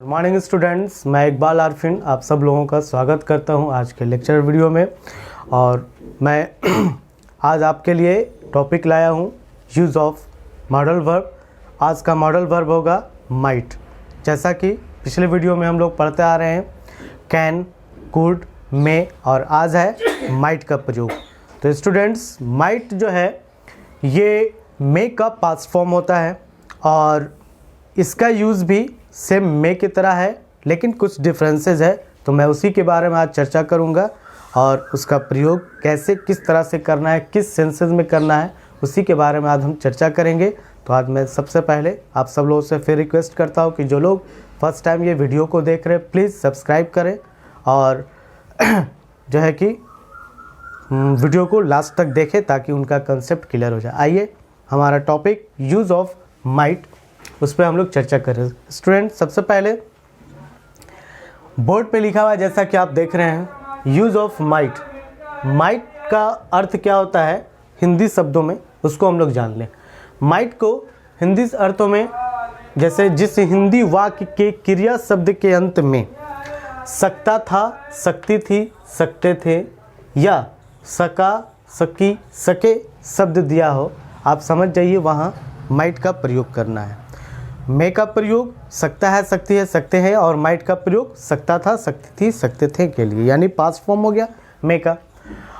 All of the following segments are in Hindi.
गुड मॉर्निंग स्टूडेंट्स, मैं इकबाल आरफिन आप सब लोगों का स्वागत करता हूं आज के लेक्चर वीडियो में। और मैं आज आपके लिए टॉपिक लाया हूं यूज़ ऑफ मॉडल वर्ब। आज का मॉडल वर्ब होगा माइट। जैसा कि पिछले वीडियो में हम लोग पढ़ते आ रहे हैं कैन, कुड, मे और आज है माइट का प्रयोग। तो स्टूडेंट्स, माइट जो है ये मे का पास्ट फॉर्म होता है और इसका यूज़ भी सेम मे की तरह है, लेकिन कुछ डिफरेंसेस है। तो मैं उसी के बारे में आज चर्चा करूंगा और उसका प्रयोग कैसे किस तरह से करना है, किस सेंसेस में करना है, उसी के बारे में आज हम चर्चा करेंगे। तो आज मैं सबसे पहले आप सब लोगों से फिर रिक्वेस्ट करता हूं कि जो लोग फर्स्ट टाइम ये वीडियो को देख रहे हैं प्लीज़ सब्सक्राइब करें और जो है कि वीडियो को लास्ट तक देखें ताकि उनका कंसेप्ट क्लियर हो जाए। आइए हमारा टॉपिक यूज़ ऑफ माइट, उस पर हम लोग चर्चा करें। स्टूडेंट, सबसे पहले बोर्ड पे लिखा हुआ है जैसा कि आप देख रहे हैं यूज़ ऑफ माइट। माइट का अर्थ क्या होता है हिंदी शब्दों में, उसको हम लोग जान लें। माइट को हिंदी अर्थों में जैसे जिस हिंदी वाक्य के क्रिया शब्द के अंत में सकता था, सकती थी, सकते थे या सका, सकी, सके शब्द दिया हो, आप समझ जाइए वहाँ माइट का प्रयोग करना है। मे का प्रयोग सकता है, सकती है, सकते हैं और माइट का प्रयोग सकता था, सकती थी, सकते थे के लिए, यानी पास्ट फॉर्म हो गया मे का।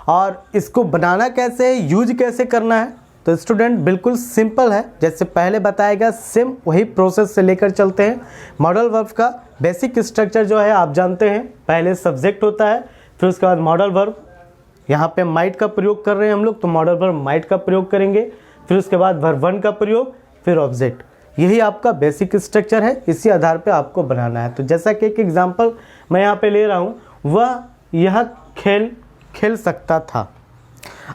और इसको बनाना कैसे है, यूज कैसे करना है, तो स्टूडेंट बिल्कुल सिंपल है। जैसे पहले बताएगा सेम वही प्रोसेस से लेकर चलते हैं। मॉडल वर्ब का बेसिक स्ट्रक्चर जो है आप जानते हैं, पहले सब्जेक्ट होता है, फिर उसके बाद मॉडल वर्ब। यहाँ पे माइट का प्रयोग कर रहे हैं हम लोग, तो मॉडल वर्ब माइट का प्रयोग करेंगे, फिर उसके बाद वर्ब वन का प्रयोग, फिर ऑब्जेक्ट। यही आपका बेसिक स्ट्रक्चर है, इसी आधार पे आपको बनाना है। तो जैसा कि एक एग्जांपल मैं यहाँ पे ले रहा हूँ, वह यह खेल खेल सकता था।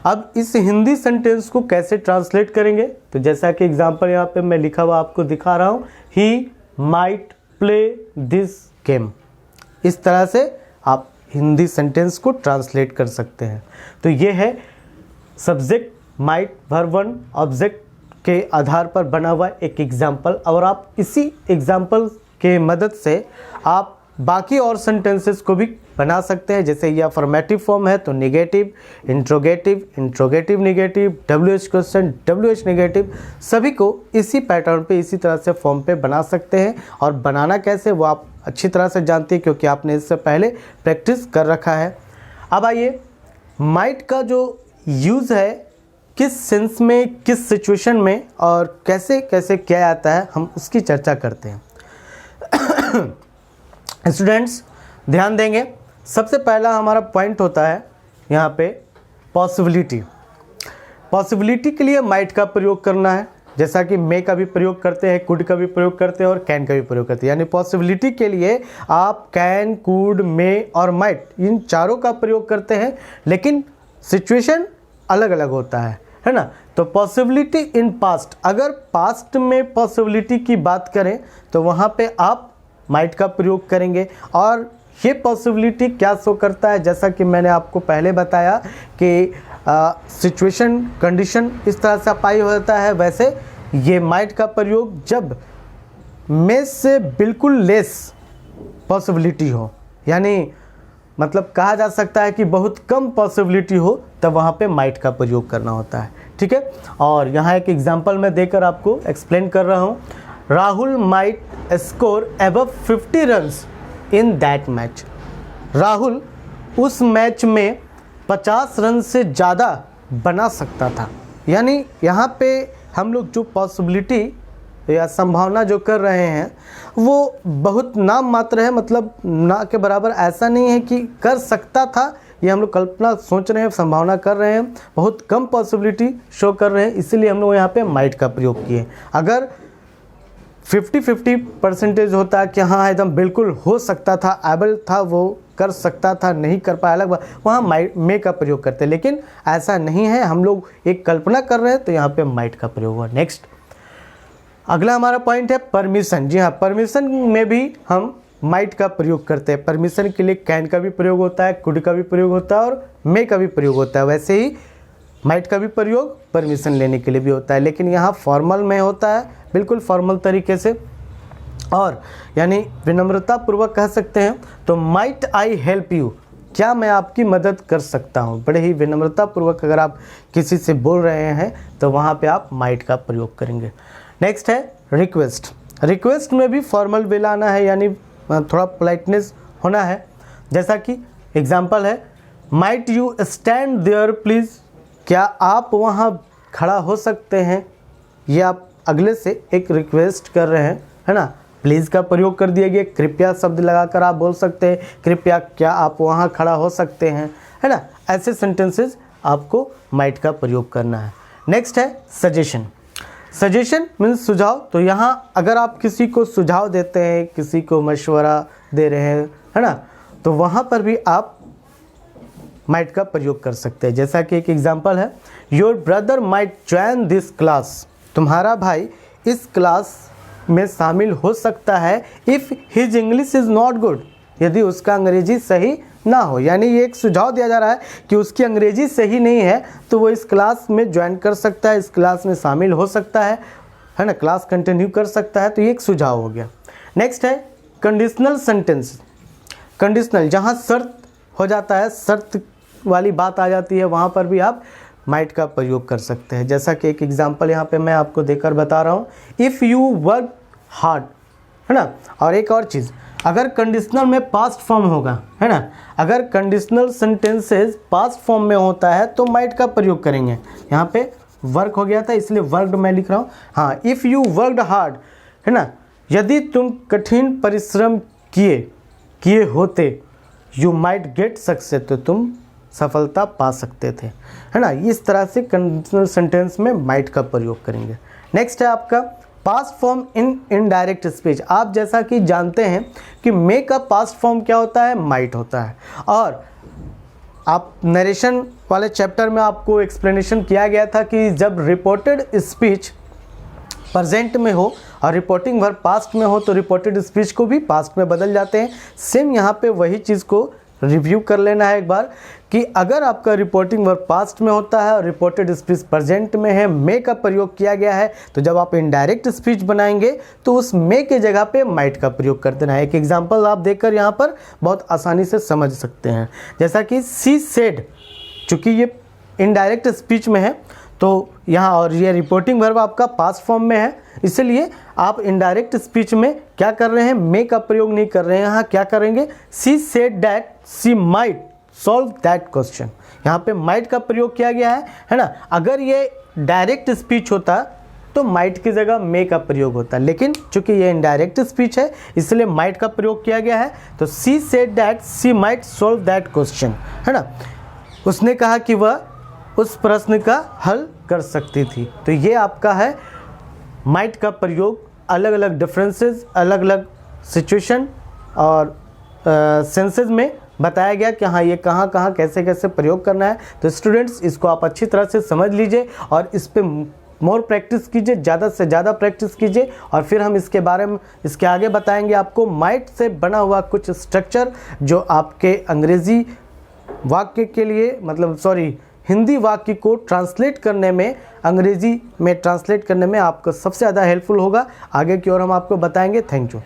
अब इस हिंदी सेंटेंस को कैसे ट्रांसलेट करेंगे, तो जैसा कि एग्जांपल यहाँ पे मैं लिखा हुआ आपको दिखा रहा हूँ, he might play this game. इस तरह से आप हिंदी सेंटेंस को ट्रांसलेट कर सकते हैं। तो ये है subject might, verb one, object के आधार पर बना हुआ एक एग्जाम्पल। और आप इसी एग्जाम्पल के मदद से आप बाकी और सेंटेंसेस को भी बना सकते हैं। जैसे ये अफर्मेटिव फॉर्म है तो negative, interrogative, interrogative negative, WH question, WH negative, सभी को इसी पैटर्न पे, इसी तरह से फॉर्म पे बना सकते हैं। और बनाना कैसे वो आप अच्छी तरह से जानते हैं क्योंकि आपने इससे पहले प्रैक्टिस कर रखा है। अब आइए माइट का जो यूज़ है किस सेंस में, किस सिचुएशन में और कैसे कैसे किया जाता है, हम उसकी चर्चा करते हैं। स्टूडेंट्स ध्यान देंगे, सबसे पहला हमारा पॉइंट होता है यहाँ पे पॉसिबिलिटी। पॉसिबिलिटी के लिए माइट का प्रयोग करना है, जैसा कि मे का भी प्रयोग करते हैं, कुड का भी प्रयोग करते हैं और कैन का भी प्रयोग करते हैं। यानी पॉसिबिलिटी के लिए आप कैन, कुड, मे और माइट इन चारों का प्रयोग करते हैं, लेकिन सिचुएशन अलग अलग होता है ना। तो पॉसिबिलिटी इन पास्ट, अगर पास्ट में पॉसिबिलिटी की बात करें तो वहाँ पे आप माइट का प्रयोग करेंगे। और ये पॉसिबिलिटी क्या शो करता है, जैसा कि मैंने आपको पहले बताया कि सिचुएशन, कंडीशन इस तरह से अप्लाई होता है, वैसे ये माइट का प्रयोग जब में से बिल्कुल लेस पॉसिबिलिटी हो, यानी मतलब कहा जा सकता है कि बहुत कम पॉसिबिलिटी हो, तब वहाँ पे माइट का प्रयोग करना होता है। ठीक है, और यहाँ एक एग्जांपल मैं देकर आपको एक्सप्लेन कर रहा हूँ। Rahul might score above 50 runs in that match. Rahul उस मैच में 50 रन से ज़्यादा बना सकता था। यानी यहाँ पे हम लोग जो पॉसिबिलिटी या संभावना जो कर रहे हैं वो बहुत नाम मात्र है, मतलब ना के बराबर। ऐसा नहीं है कि कर सकता था, ये हम लोग कल्पना सोच रहे हैं, संभावना कर रहे हैं, बहुत कम पॉसिबिलिटी शो कर रहे हैं, इसीलिए हम लोग यहाँ पे माइट का प्रयोग किए। अगर 50-50% होता है कि हाँ एकदम बिल्कुल हो सकता था, एबल था, वो कर सकता था, नहीं कर पाया, अलग बात, वहाँ माइट, मे का प्रयोग करते हैं। लेकिन ऐसा नहीं है, हम लोग एक कल्पना कर रहे हैं तो यहाँ पे माइट का प्रयोग हुआ। नेक्स्ट अगला हमारा पॉइंट है परमिशन। जी हाँ, परमिशन में भी हम माइट का प्रयोग करते हैं। परमिशन के लिए कैन का भी प्रयोग होता है, कुड का भी प्रयोग होता है और मे का भी प्रयोग होता है। वैसे ही माइट का भी प्रयोग परमिशन लेने के लिए भी होता है, लेकिन यहाँ फॉर्मल में होता है, बिल्कुल फॉर्मल तरीके से। और यानी विनम्रता पूर्वक कह सकते हैं तो माइट आई हेल्प यू, क्या मैं आपकी मदद कर सकता हूँ। बड़े ही विनम्रता पूर्वक अगर आप किसी से बोल रहे हैं तो वहाँ पे आप माइट का प्रयोग करेंगे। नेक्स्ट है रिक्वेस्ट। रिक्वेस्ट में भी फॉर्मल वे लाना है, यानी थोड़ा पोलाइटनेस होना है। जैसा कि एग्जाम्पल है might you stand there please, क्या आप वहाँ खड़ा हो सकते हैं। ये आप अगले से एक रिक्वेस्ट कर रहे हैं, है ना। प्लीज़ का प्रयोग कर दिया गया, कृपया शब्द लगाकर आप बोल सकते हैं कृपया क्या आप वहाँ खड़ा हो सकते हैं, है ना। ऐसे सेंटेंसेस आपको माइट का प्रयोग करना है। नेक्स्ट है सजेशन। सजेशन मीन्स सुझाव। तो यहाँ अगर आप किसी को सुझाव देते हैं, किसी को मशवरा दे रहे हैं, है ना, तो वहाँ पर भी आप माइट का प्रयोग कर सकते हैं। जैसा कि एक एग्जांपल है your brother might join this class, तुम्हारा भाई इस क्लास में शामिल हो सकता है if his English is not good, यदि उसका अंग्रेजी सही ना हो। यानी ये एक सुझाव दिया जा रहा है कि उसकी अंग्रेजी सही नहीं है तो वो इस क्लास में ज्वाइन कर सकता है, इस क्लास में शामिल हो सकता है ना, क्लास कंटिन्यू कर सकता है। तो ये एक सुझाव हो गया। नेक्स्ट है कंडीशनल सेंटेंस। कंडीशनल जहाँ शर्त हो जाता है, शर्त वाली बात आ जाती है, वहाँ पर भी आप माइट का प्रयोग कर सकते हैं। जैसा कि एक एग्जांपल यहाँ पे मैं आपको देकर बता रहा हूँ, इफ़ यू वर्क हार्ड, है ना। और एक और चीज़, अगर कंडीशनल में पास्ट फॉर्म होगा, है ना, अगर कंडीशनल सेंटेंसेस पास्ट फॉर्म में होता है तो माइट का प्रयोग करेंगे। यहाँ पे वर्क हो गया था इसलिए वर्कड मैं लिख रहा हूँ। हाँ, इफ़ यू वर्कड हार्ड, है ना, यदि तुम कठिन परिश्रम किए होते, यू माइट गेट सक्सेस, तो तुम सफलता पा सकते थे, है ना। इस तरह से कंडीशनल सेंटेंस में माइट का प्रयोग करेंगे। नेक्स्ट है आपका past form in indirect speech. आप जैसा कि जानते हैं कि मे का पास्ट फॉर्म क्या होता है, माइट होता है। और आप नरेशन वाले चैप्टर में आपको एक्सप्लेनेशन किया गया था कि जब रिपोर्टेड स्पीच प्रेजेंट में हो और रिपोर्टिंग वर्ब पास्ट में हो तो रिपोर्टेड स्पीच को भी पास्ट में बदल जाते हैं। सेम यहाँ पे वही चीज़ को रिव्यू कर लेना है एक बार कि अगर आपका रिपोर्टिंग वर्ब पास्ट में होता है और रिपोर्टेड स्पीच प्रेजेंट में है, मे का प्रयोग किया गया है, तो जब आप इनडायरेक्ट स्पीच बनाएंगे तो उस मे के जगह पे माइट का प्रयोग कर देना है। एक एग्जांपल आप देखकर यहाँ पर बहुत आसानी से समझ सकते हैं। जैसा कि सी सेड, चूँकि ये इनडायरेक्ट स्पीच में है तो यहाँ, और ये रिपोर्टिंग वर्ब आपका पास्ट फॉर्म में है, इसलिए आप इनडायरेक्ट स्पीच में क्या कर रहे हैं, मे का प्रयोग नहीं कर रहे हैं। यहाँ क्या करेंगे, she said that she might solve that question, यहाँ पे माइट का प्रयोग किया गया है ना। अगर ये डायरेक्ट स्पीच होता तो माइट की जगह मे का प्रयोग होता, लेकिन चूंकि ये इनडायरेक्ट स्पीच है इसलिए माइट का प्रयोग किया गया है। तो she said that she might solve that question, है ना, उसने कहा कि वह उस प्रश्न का हल कर सकती थी। तो ये आपका है माइट का प्रयोग। अलग अलग डिफरेंसेस, अलग अलग सिचुएशन और सेंसेस में बताया गया कि हाँ ये कहाँ कहाँ कैसे कैसे प्रयोग करना है। तो स्टूडेंट्स इसको आप अच्छी तरह से समझ लीजिए और इस पे मोर प्रैक्टिस कीजिए, ज़्यादा से ज़्यादा प्रैक्टिस कीजिए। और फिर हम इसके बारे में इसके आगे बताएंगे आपको माइट से बना हुआ कुछ स्ट्रक्चर जो आपके अंग्रेज़ी वाक्य के लिए, मतलब हिंदी वाक्य को ट्रांसलेट करने में, अंग्रेजी में ट्रांसलेट करने में आपको सबसे ज़्यादा हेल्पफुल होगा। आगे की ओर हम आपको बताएंगे। Thank you.